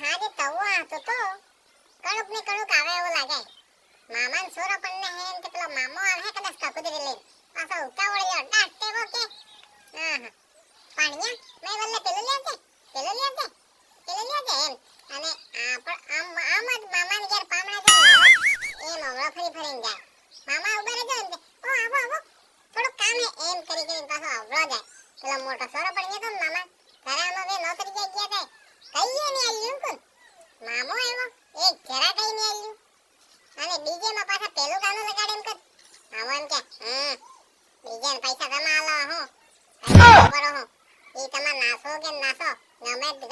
હાજે તવો આતો તો કણુક ને કણુક આવે એવું લાગે. મામાન સોરો પણ ને હે કે પેલો મામો આવે કદાચ કકુતરી લઈ પાછો ઉતાવળ્યો ડાટે કે હા પાણીયા મેં વલ્લે પેલો લેજે એમ અને આમ જ મામાને ઘેર પામણા છે એમ અવળો ફરી ફરીને જાય. મામા ઉભા રહેજો ને ઓ આવો થોડું કામ હે એમ કરી પાછો અવળો જાય. પેલો મોટો સોરો પડી ગયો તો મામા ઘરામાં વે નોતરી ગયા કઈએ ને આલ્યું કોણ મામો આવ્યો એક જરા કઈ ને આલ્યું અને બીજે માં પાછા પેલું ગાનું લગાડે એમ કર આવો એમ કે બીજે ને પૈસા તમે આલો હું બરો હું ઈ તમાર નાસો કે નાસો ગમે ને તો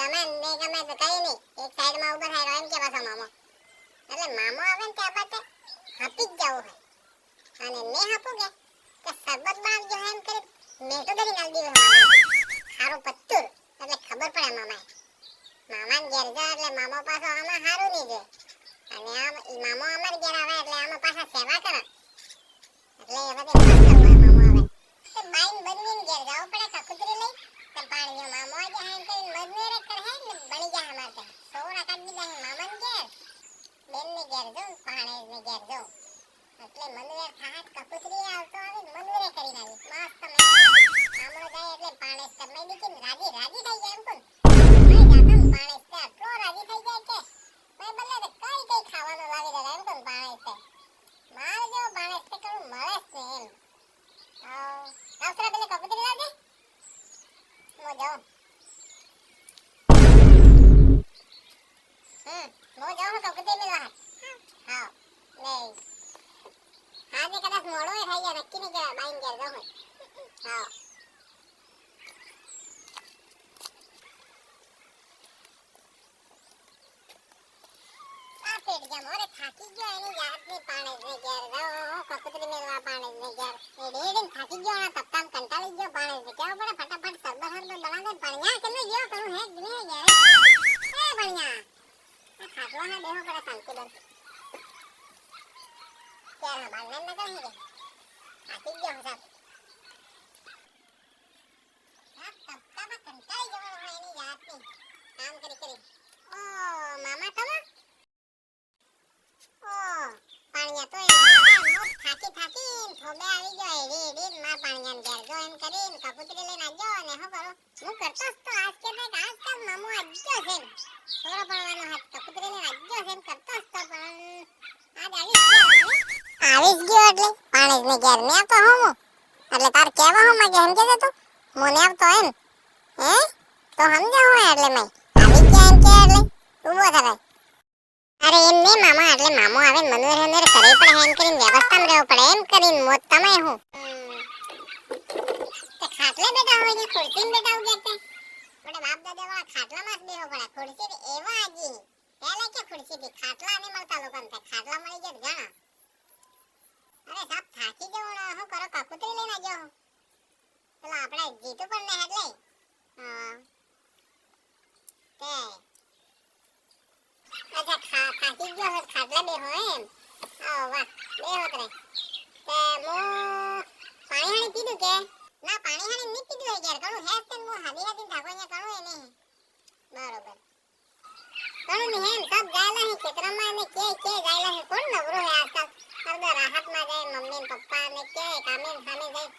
કઈ નહીં એક સાઈડ માં ઉભા થાય એમ કે પાછો મામો એટલે મામો આવે ને ત્યાં બાદ હપી જ જવું હોય અને મે હપું કે સરબત બાંધ જો એમ કરી મેટો દરી નાલ દીધો ખારું પત્તુર એટલે ખબર પડે મામાને ઘેર જા એટલે મામો પાછો આમાં હારું નહીં છે અને આમ ઈ મામો અમાર ઘેર આવે એટલે આમાં પાછા સેવા કરે એટલે એ બધે મસ્ત હોય મામો આવે તો બાઈન બનવીને ઘેર જાવ પડે કકુતરી લઈ તો પાણી મામો આજે હાઈન કરીને મજમેરે કરે હે ને બની જાય અમાર સોરા કાઢી જાય મામાને ઘેર બેન ને ઘેર જાઉં પાણી ને ઘેર જાઉં એટલે મનવેર થાત કકુતરી આવતો આવે મનવેરે કરીને આવી મસ્ત આમળો જાય એટલે પાણી તમે દીકીને રાજી થઈ જાય એમ કોણ પાણી આટલો રાજી થઈ જાય કે મેં બલ્લે તો કઈ ખાવાનું લાવી દે એમ કોણ પાણી માર જો પાણી કરું મળે છે એમ આવસરા પેલે કકુતરી લાવજે મો જાઉં મો જાઉં કકુતરી મેળવા હા નહીં આજે કદાચ મોડો થઈ જાય નક્કી નહીં કહેવાય બાઈન ઘેર જાઉં હા પેટ જમ ઓરે થાકી ગયો એની યાદ ની પાણી ને ઘેર જાઉં કકુતરી મેળવા પાણી ને ઘેર એ ડેડીને થાકી ગયો આ તપતામ કંટાળી ગયો પાણી ને કેવું પડે ફટાફટ સરબત બનાવે પાણીયા કેટલું ગયો કરું હે ને ઘેર એ પાણીયા આ ખાટલો હા બેહો કરે શાંતિ બન ક્યારે હા બાલને ન કરે હે થાકી ગયો સાહેબ તપતામાં કંટાળી જવાનું હોય એની યાદ ની કામ કરી ઓ મામા તમે પાણીયા તો થાકી થોબે આવી ગયો એડી માં પાણીયા ઘેર જો એમ કરીને કબૂતરી લઈને આવજો ને હું કરું હું કરતો તો આજ કે આજકાલ મામો આવજો છે સોરો પડવાનો હાથ કબૂતરી લઈને આવજો છે એમ કરતો તો પણ આજ આવી ગયો એટલે પાણી ને ઘેર ને તો હું એટલે તાર કેવા હું માં એમ કે તું મને આવતો એમ હે તો સમજો હું એટલે મેં આવી ગયા એમ કે એટલે ઉભો થાય અરે એમ ને મામા એટલે મામો આવે મનોર હનર કરે પડે એમ કરીને વ્યવસ્થામાં રહેવું પડે એમ કરીને મોત તમે હું તે ખાટલે બેઠા હોય ને ખુરશીમાં બેઠા ઉગે તે મને બાપ દાદા વાળા ખાટલામાં જ બેહો પડે ખુરશી એવા આજી પહેલા કે ખુરશી થી ખાટલા ને મળતા લોકોને તે ખાટલા મળી જાય જાણા અરે સાબ થાકી જવું ને હું કરો કકુતરી લઈને આવજો પેલો આપણે જીતુ પણ ને એટલે હા તે અચ્છા થાકી ગયો હે ખાટલા બેહો એમ આવો વાહ બેહો કરે તે મો પાણી હાણી પીધું કે ના પાણી હાણી નહીં પીધું હે યાર કણું હે તે મો હાલી થાકો ને કણું એને બરોબર કણું ને હેમ સબ ગાયલા હે ખેતરમાં ને કે ગાયલા હે કોણ નવરો હે આજકાલ અર્ધા રાહત માં જાય મમ્મી ને પપ્પા ને કે કામે સામે જાય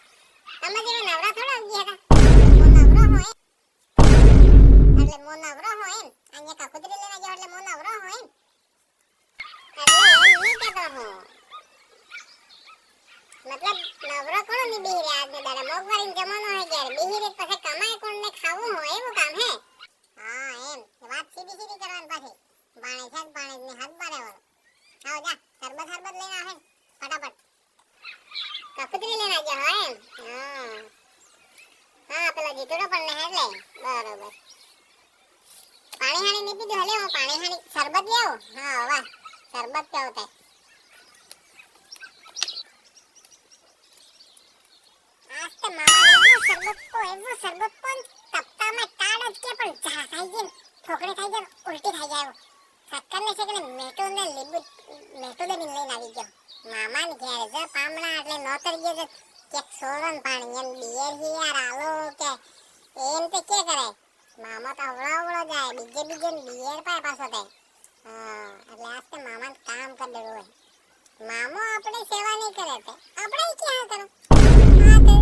તમે જેવા નવરા થોડા ઉગી હતા મો નવરો હોય એમ અહીંયા કકુતરી લેવા જાવ એટલે મો નવરો હોય એમ એટલે એમ નહીં કહેતો હું મતલબ નવરો કોણ ની બિહી રે આજને દાડા મોગવારીનો જમાનો હોય જ્યારે બિહી રે પછી કમાય કોણ ને ખાવું હોય એવું કામ હે હા એમ વાત સીધી કરવાની પાછી પાણી છે પાણી ને હાથ બારેવાનો આવો જા સરબત લઈને આવે ફટાફટ કકુતરી લઈને આવજો હા એમ હા પેલા જીતુડો પણ ને એટલે બરોબર પાણી હાણી નહીં પીધું હલે હું પાણી હાણી શરબત લેવું હા વાહ શરબત કેવું થાય આજ તો મામા એવું શરબત પણ તપતામાં ટાળ જ કે પણ ચા થઈ જાય ઠોકરી થઈ જાય ઉલટી થઈ જાય સક્કર ને છે કે મેટો ને લીંબુ મેટો દે લઈને આવી ગયો મામાને ઘેર જ પામણા એટલે નોતર ગયો કે સોરન પાણી એમ બિયર હિયાર આલો કે એમ તે કે કરે મામા તો અવળો જાય બીજે ને બિયર પાય પાછો તે હા એટલે આસ્તે મામા કામ કરી દેવું હોય મામો આપણે સેવા નહીં કરે તે આપણે ક્યાં કરો હા તે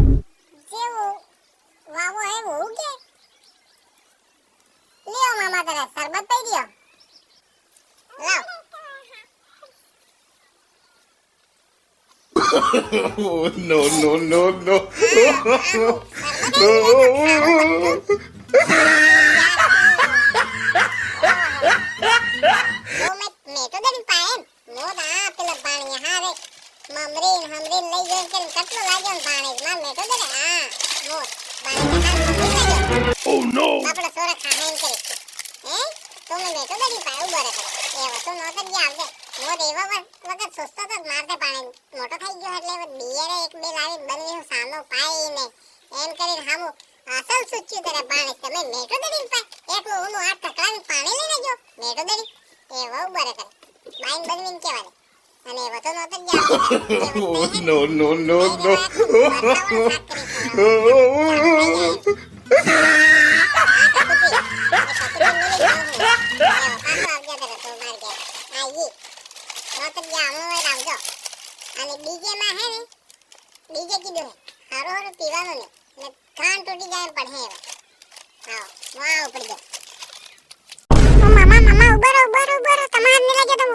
જેવો વાવો હે वो के लियो मामा तेरा शरबत पी दियो लाओ Oh, no, no, no, no. मैं तो दरी पाए मोदा पेला पानी हारे ममरीन हमरीन लई गए के कटलो लाग्यो पानी में मैं तो दरे हां मोर पानी हार ममरीन लाग्यो Oh, no. આપણે સોરે ખાહેન કરી હે તો મેં તો દરી પાય ઉભો રહે એ વસ્તુ નોતર ગયા આવજે મોર એવા વખત સુસ્તો તો મારતે પાણી મોટો થઈ ગયો એટલે બિયરે એક બે લાવી બની સાનો પાઈ ને એમ કરીને હામુ અસલ સુચ્યું તારે પાણી તમે મેટો દરી પાય એટલું ઓનું આ ટકરાવી પાણી લઈને ગયો મેટો દરી એવો ઉભો રહે કરે બાઈન બનવીને કેવાય અને એ વસ્તુ નોતર ગયા Oh, no, no, no, no. અને ડીજે માં હે ને ડીજે કીધું હારો હારો પીવાનું ને ને કાન તૂટી જાય પડે હવે આવો વાહ ઉપર ગયો ઓ મામા ઉભરો તમાર ને લાગે તો